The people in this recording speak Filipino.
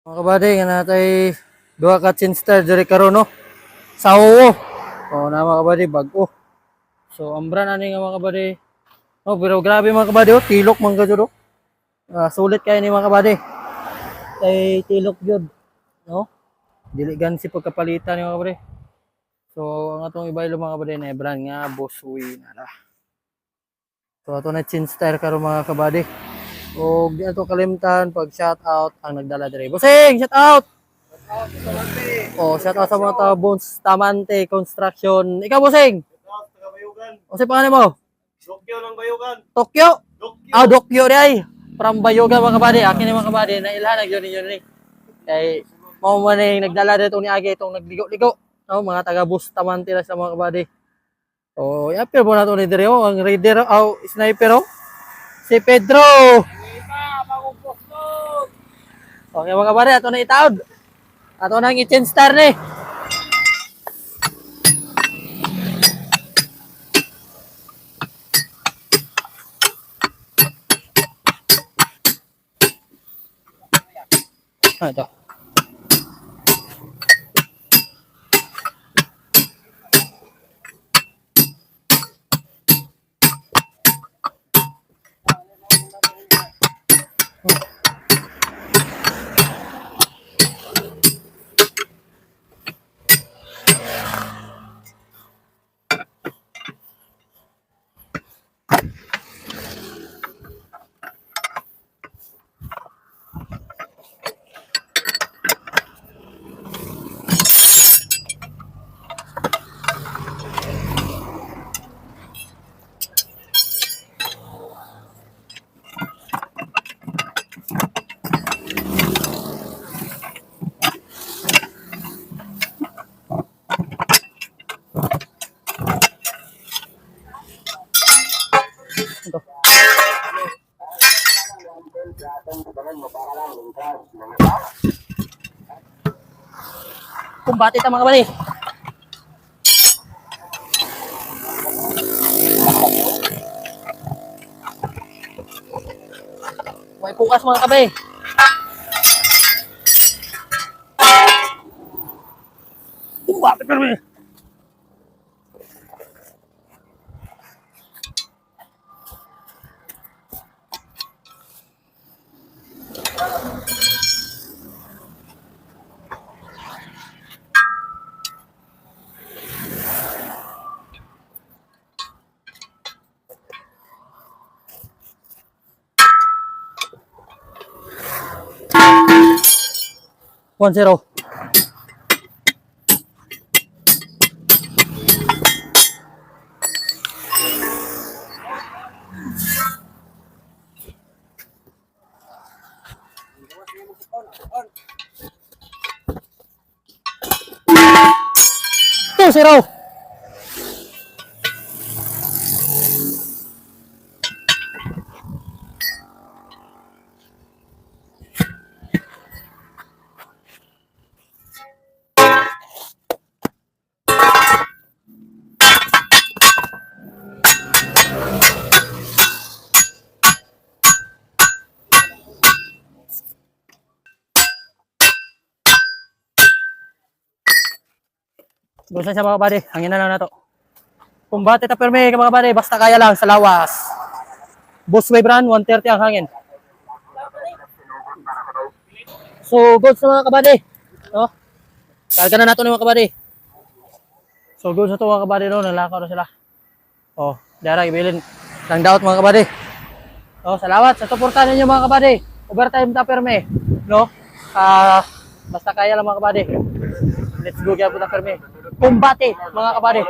Mga kabady, nga natay duha ka chinster diri karon no. Sa oo. Oh, na mga kabady bag-o. So ambra na ni nga mga kabady. Oh, pero grabe mga kabady, oh, tilok man gud oh. Sulit kay ni mga kabady. Kay tilok jud, no? Dili gan si pagkapalitan ni mga kabady. So ang atong ibaylo mga kabady na brand nga Bosui na. So ato na chinster karon mga kabady. O di ato kalimtan pag shout out ang nagdala diri. Bossing, shout out. Oh, shout out sa mga tabons Tamante Construction. Ikaw bossing. O sa pangalan mo? Dokyo ng Bayugan. Tokyo. Dokyo. Ah, Dokyo di ay. From Bayoga mga kabady. Akin ni mga kabady na ilhanag yun ninyo ni. Kay mao man ay nagdala dito ni Agi itong nagligo-ligo. No, mga taga bus Tamante na sa mga kabady. Oh, yapil mo na to ni diri oh, ang raider oh, sniper oh. Si Pedro. Okay mga kabady, ato na itaod. Ato na ang i-change star ni. Ito. Ito. Kumbati ta mga kabady. May pukas mga kabady. Kumbati pero eh. One zero. Two zero. Gusto siya mga kabady, hangin na lang na to. Kumbati ta perme mga kabady, basta kaya lang sa lawas. Busway brand, 130 ang hangin. So, good sa mga kabady. No? Karga na nato ni mga kabady. So, good sa to mga kabady no, nalakaw na sila. Oh, dara ibilin lang daot mga kabady. Oh, salamat sa suporta ninyo mga kabady. Overtime ta perme, no? Basta kaya lang mga kabady. Let's go kaya po ta perme. Kumbati mga kabady.